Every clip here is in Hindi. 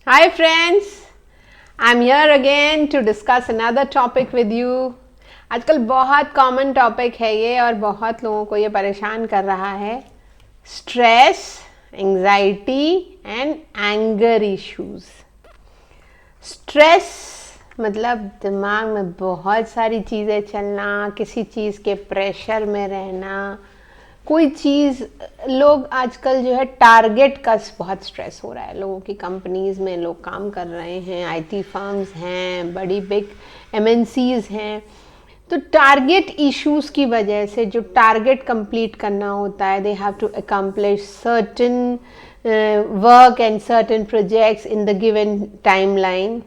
Hi friends, I'm here again to discuss another topic with you. आजकल बहुत कॉमन टॉपिक है ये और बहुत लोगों को ये परेशान कर रहा है. Stress, anxiety and anger issues. Stress मतलब दिमाग में बहुत सारी चीज़ें चलना, किसी चीज़ के प्रेशर में रहना, कोई चीज़. लोग आजकल जो है टारगेट का बहुत स्ट्रेस हो रहा है लोगों की. कंपनीज में लोग काम कर रहे हैं, आईटी फर्म्स हैं, बड़ी बिग एमएनसीज हैं. तो टारगेट इश्यूज की वजह से जो टारगेट कंप्लीट करना होता है, they have to accomplish certain work and certain projects in the given timeline,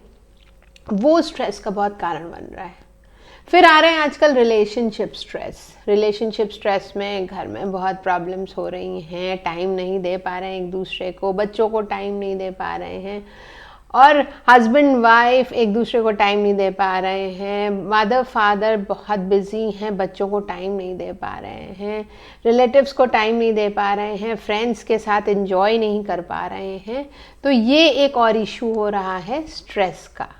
वो स्ट्रेस का बहुत कारण बन रहा है. फिर आ रहे हैं आजकल रिलेशनशिप स्ट्रेस. रिलेशनशिप स्ट्रेस में घर में बहुत प्रॉब्लम्स हो रही हैं, टाइम नहीं दे पा रहे हैं एक दूसरे को, बच्चों को टाइम नहीं दे पा रहे हैं, और हस्बैंड वाइफ एक दूसरे को टाइम नहीं दे पा रहे हैं, मदर फादर बहुत बिजी हैं, बच्चों को टाइम नहीं दे पा रहे हैं, रिलेटिव्स को टाइम नहीं दे पा रहे हैं, फ्रेंड्स के साथ एंजॉय नहीं कर पा रहे हैं. तो ये एक और इशू हो रहा है स्ट्रेस का.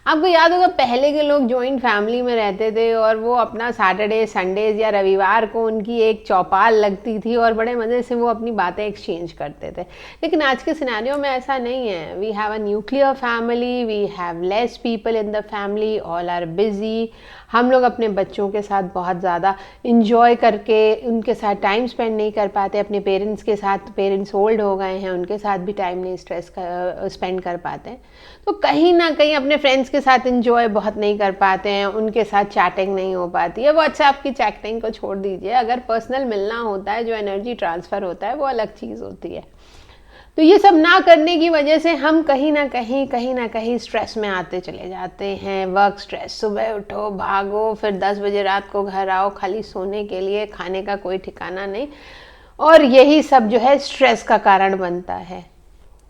आपको याद होगा पहले के लोग जॉइंट फैमिली में रहते थे और वो अपना सैटरडे संडेज या रविवार को उनकी एक चौपाल लगती थी और बड़े मज़े से वो अपनी बातें एक्सचेंज करते थे. लेकिन आज के सिनेरियो में ऐसा नहीं है. We have a nuclear family, we have less people in the family, all are busy. हम लोग अपने बच्चों के साथ बहुत ज़्यादा इंजॉय करके उनके साथ टाइम स्पेंड नहीं कर पाते. अपने पेरेंट्स के साथ, पेरेंट्स ओल्ड हो गए हैं, उनके साथ भी टाइम नहीं स्पेंड कर पाते. तो कहीं ना कहीं अपने फ्रेंड्स के साथ इंजॉय बहुत नहीं कर पाते हैं, उनके साथ चैटिंग नहीं हो पाती है. वो अच्छा, आपकी चैटिंग को छोड़ दीजिए, अगर पर्सनल मिलना होता है, जो एनर्जी ट्रांसफ़र होता है, वो अलग चीज़ होती है. तो ये सब ना करने की वजह से हम कहीं ना कहीं स्ट्रेस में आते चले जाते हैं. वर्क स्ट्रेस, सुबह उठो, भागो, फिर 10 बजे रात को घर आओ, खाली सोने के लिए, खाने का कोई ठिकाना नहीं. और यही सब जो है स्ट्रेस का कारण बनता है.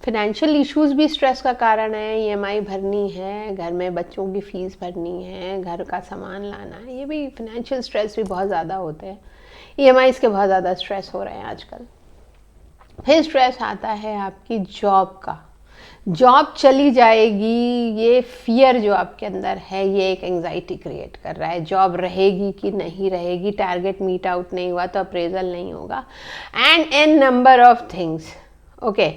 फिनेंशियल इश्यूज भी स्ट्रेस का कारण है. ईएमआई भरनी है, घर में बच्चों की फीस भरनी है, घर का सामान लाना है, ये भी फिनेंशियल स्ट्रेस भी बहुत ज़्यादा होते हैं. ईएमआई के बहुत ज़्यादा स्ट्रेस हो रहे हैं आजकल. फिर स्ट्रेस आता है आपकी जॉब का. जॉब चली जाएगी, ये फियर जो आपके अंदर है, ये एक एंजाइटी क्रिएट कर रहा है. जॉब रहेगी कि नहीं रहेगी, टारगेट मीट आउट नहीं हुआ तो अप्रेजल नहीं होगा, and n number of things. Okay,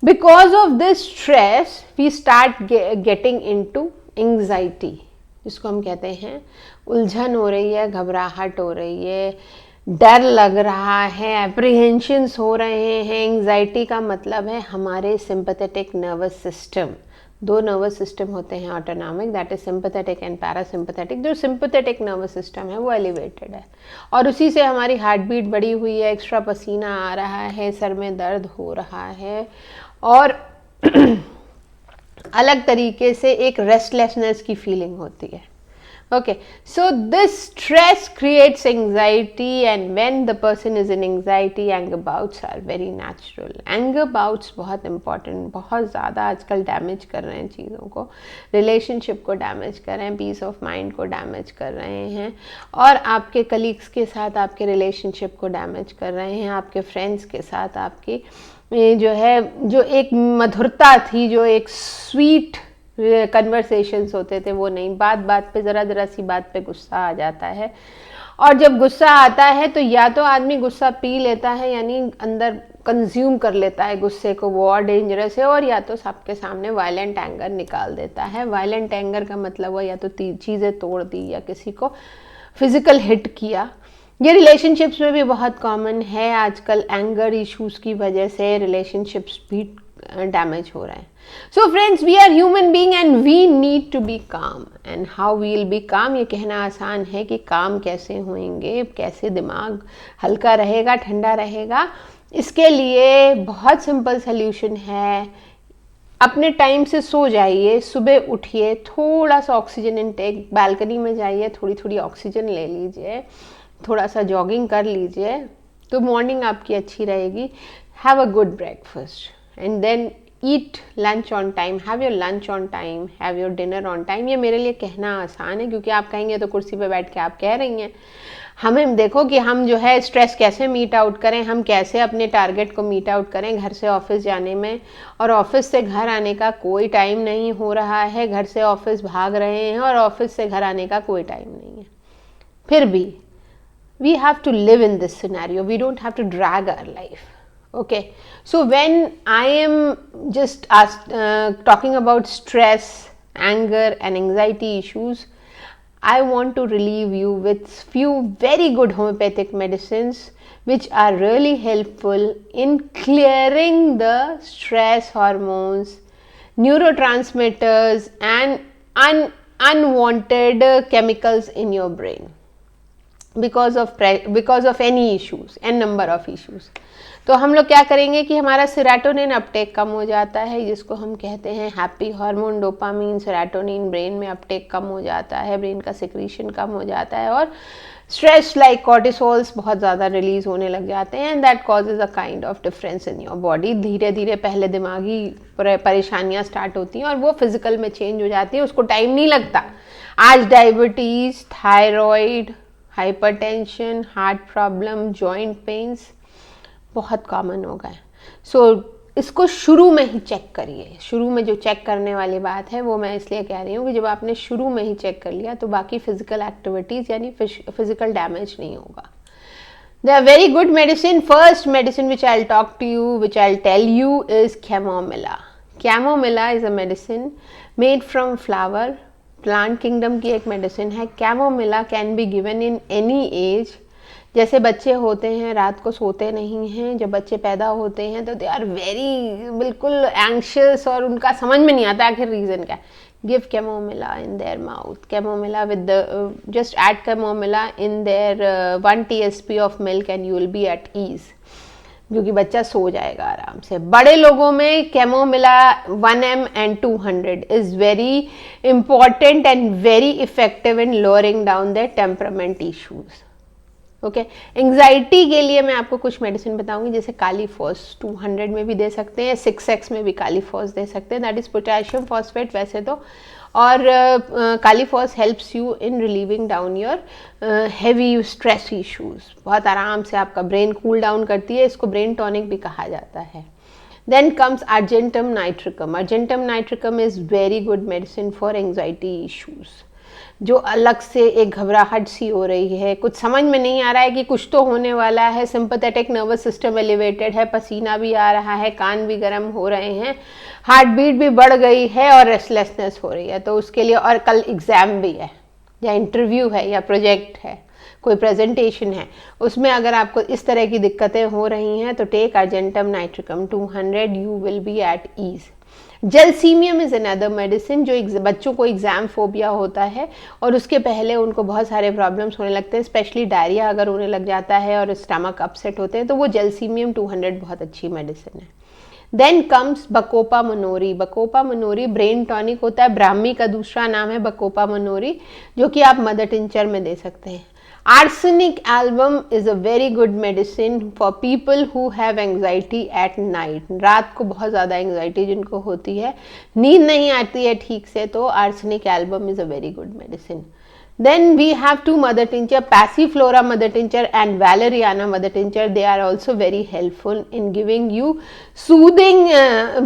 because of this stress we start getting into anxiety, जिसको हम कहते हैं उलझन हो रही है, घबराहट हो रही है, डर लग रहा है, एप्रीहेंशंस हो रहे हैं. एंजाइटी का मतलब है हमारे सिंपैथेटिक नर्वस सिस्टम. दो नर्वस सिस्टम होते हैं autonomic, that is sympathetic and parasympathetic. जो सिंपैथेटिक नर्वस सिस्टम है वो एलिवेटेड है और उसी से हमारी हार्ट बीट बढ़ी हुई है, एक्स्ट्रा पसीना आ रहा है, सर में दर्द हो रहा है, और अलग तरीके से एक रेस्टलेसनेस की फीलिंग होती है. Okay, so this stress creates anxiety, and when the person is in anxiety, anger bouts are very natural. Anger bouts बहुत important, बहुत ज़्यादा आजकल डैमेज कर रहे हैं चीज़ों को, रिलेशनशिप को डैमेज कर रहे हैं, पीस ऑफ माइंड को डैमेज कर रहे हैं, और आपके कलीग्स के साथ आपके रिलेशनशिप को डैमेज कर रहे हैं. आपके फ्रेंड्स के साथ आपकी जो है, जो एक मधुरता थी, जो एक स्वीट कन्वर्सेशंस होते थे, वो नहीं. बात बात पे, ज़रा सी बात पे गुस्सा आ जाता है, और जब गुस्सा आता है तो या तो आदमी गुस्सा पी लेता है, यानी अंदर कंज्यूम कर लेता है गुस्से को, वो और डेंजरस है, और या तो सबके सामने वायलेंट एंगर निकाल देता है. वायलेंट एंगर का मतलब वो या तो चीज़ें तोड़ दी या किसी को फिजिकल हिट किया. ये रिलेशनशिप्स में भी बहुत कॉमन है आजकल. एंगर इश्यूज़ की वजह से रिलेशनशिप्स भी डैमेज हो रहे हैं. So friends, we are human being and we need to be calm. And how we will be calm, ये कहना आसान है कि काम कैसे होंगे, कैसे दिमाग हल्का रहेगा, ठंडा रहेगा. इसके लिए बहुत सिंपल सोल्यूशन है. अपने टाइम से सो जाइए, सुबह उठिए, थोड़ा सा ऑक्सीजन इनटेक, बालकनी में जाइए, थोड़ी थोड़ी ऑक्सीजन ले लीजिए, थोड़ा सा जॉगिंग कर लीजिए, तो मॉर्निंग आपकी अच्छी रहेगी. Have a good breakfast and then eat lunch on time, have your lunch on time, have your dinner on time. ये मेरे लिए कहना आसान है क्योंकि आप कहेंगे तो कुर्सी पे बैठ के आप कह रही हैं. हमें देखो कि हम जो है स्ट्रेस कैसे मीट आउट करें, हम कैसे अपने टारगेट को मीट आउट करें घर से ऑफिस जाने में, और ऑफिस से घर आने का कोई टाइम नहीं हो रहा है, घर से ऑफिस भाग रहे हैं और ऑफिस से घर आने का कोई टाइम नहीं है। फिर भी we have to live in this scenario, we don't have to drag our life. Okay, so when I am just talking about stress, anger and anxiety issues, I want to relieve you with few very good homeopathic medicines which are really helpful in clearing the stress hormones, neurotransmitters and unwanted chemicals in your brain because of any issues and number of issues. तो हम लोग क्या करेंगे कि हमारा सेरोटोनिन अपटेक कम हो जाता है, जिसको हम कहते हैं happy hormone, dopamine, serotonin brain में अपटेक कम हो जाता है, ब्रेन का सिक्रीशन कम हो जाता है और स्ट्रेस लाइक कॉर्टिसोल्स बहुत ज़्यादा रिलीज होने लग जाते हैं and that causes a kind of difference in your body. धीरे धीरे पहले दिमागी परेशानियाँ स्टार्ट होती हैं और वो फिजिकल में चेंज हो जाती है, उसको टाइम नहीं लगता. आज diabetes, thyroid, hypertension, heart problem, joint pains बहुत कॉमन हो गए. सो इसको शुरू में ही चेक करिए. शुरू में जो चेक करने वाली बात है वो मैं इसलिए कह रही हूँ कि जब आपने शुरू में ही चेक कर लिया तो बाकी फिजिकल एक्टिविटीज़ यानी फिजिकल डैमेज नहीं होगा. They are very good medicine. First medicine which I'll talk to you, which I'll tell you is chamomilla. Chamomilla is a medicine made from flower. Plant kingdom की एक मेडिसिन है. Chamomilla can be given in any as. जैसे बच्चे होते हैं रात को सोते नहीं हैं, जब बच्चे पैदा होते हैं तो दे आर वेरी बिल्कुल एंग्शियस और उनका समझ में नहीं आता आखिर रीज़न क्या. Give chamomilla in their mouth. Chamomilla with the just add chamomilla in their 1 TSP of milk and you will be at ease, क्योंकि बच्चा सो जाएगा आराम से. बड़े लोगों में chamomilla 1 ml and 200 is very important and very effective in lowering down their temperament issues. Okay, anxiety के लिए मैं आपको कुछ मेडिसिन बताऊंगी, जैसे कालीफॉस 200 में भी दे सकते हैं, 6x में भी कालीफॉस दे सकते हैं, दैट इज पोटेशियम फॉस्फेट वैसे तो. और Kali phos helps you in relieving down your heavy stress issues. बहुत आराम से आपका ब्रेन कूल डाउन करती है, इसको ब्रेन टॉनिक भी कहा जाता है. Then comes argentum nitricum. Argentum nitricum is very good medicine for anxiety issues. जो अलग से एक घबराहट सी हो रही है, कुछ समझ में नहीं आ रहा है कि कुछ तो होने वाला है, सिंपैथेटिक नर्वस सिस्टम एलिवेटेड है, पसीना भी आ रहा है, कान भी गर्म हो रहे हैं, हार्ट बीट भी बढ़ गई है और रेस्टलेसनेस हो रही है, तो उसके लिए, और कल एग्ज़ाम भी है या इंटरव्यू है या प्रोजेक्ट है, कोई प्रेजेंटेशन है, उसमें अगर आपको इस तरह की दिक्कतें हो रही हैं तो take argentum nitricum 200, you will be at ease. Gelsemium is another medicine. जो बच्चों को एग्जाम फोबिया होता है और उसके पहले उनको बहुत सारे प्रॉब्लम्स होने लगते हैं, स्पेशली डायरिया अगर होने लग जाता है और स्टमक अपसेट होते हैं, तो वो जेलसीमियम 200 बहुत अच्छी मेडिसिन है. Then comes bacopa monnieri. Bacopa monnieri brain tonic होता है, ब्राह्मी का दूसरा नाम है बकोपा मनोरी, जो कि आप मदर टिंचर में दे सकते हैं. Arsenic album is a very good medicine for people who have anxiety at night. रात को बहुत ज़्यादा एंग्जाइटी जिनको होती है, नींद नहीं आती है ठीक से, तो arsenic album is a very good medicine. Then we have two mother tincture, Passiflora mother tincture and Valeriana mother tincture. They are also very helpful in giving you soothing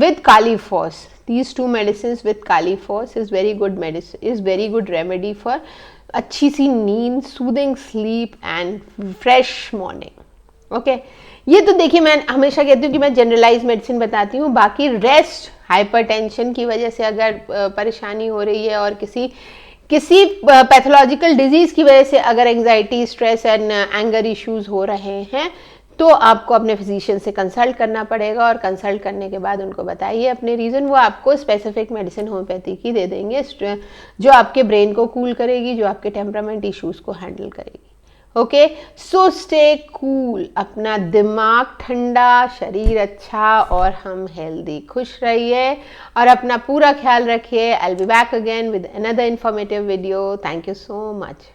with Califos. These two medicines with Califos is very good medicine, is very good remedy for अच्छी सी नींद, soothing sleep and fresh morning. Okay, ये तो देखिए मैं हमेशा कहती हूँ कि मैं जनरलाइज मेडिसिन बताती हूँ. बाकी रेस्ट, हाइपरटेंशन की वजह से अगर परेशानी हो रही है और किसी पैथोलॉजिकल डिजीज की वजह से अगर anxiety, stress and anger issues हो रहे हैं, तो आपको अपने फिजिशियन से कंसल्ट करना पड़ेगा और कंसल्ट करने के बाद उनको बताइए अपने रीज़न, वो आपको स्पेसिफिक मेडिसिन होम्योपैथी की दे देंगे जो आपके ब्रेन को कूल करेगी, जो आपके टेम्परामेंट इश्यूज़ को हैंडल करेगी. Okay, so stay cool. अपना दिमाग ठंडा, शरीर अच्छा और हम हेल्दी. खुश रहिए और अपना पूरा ख्याल रखिए. I will be back again with another informative video. Thank you so much.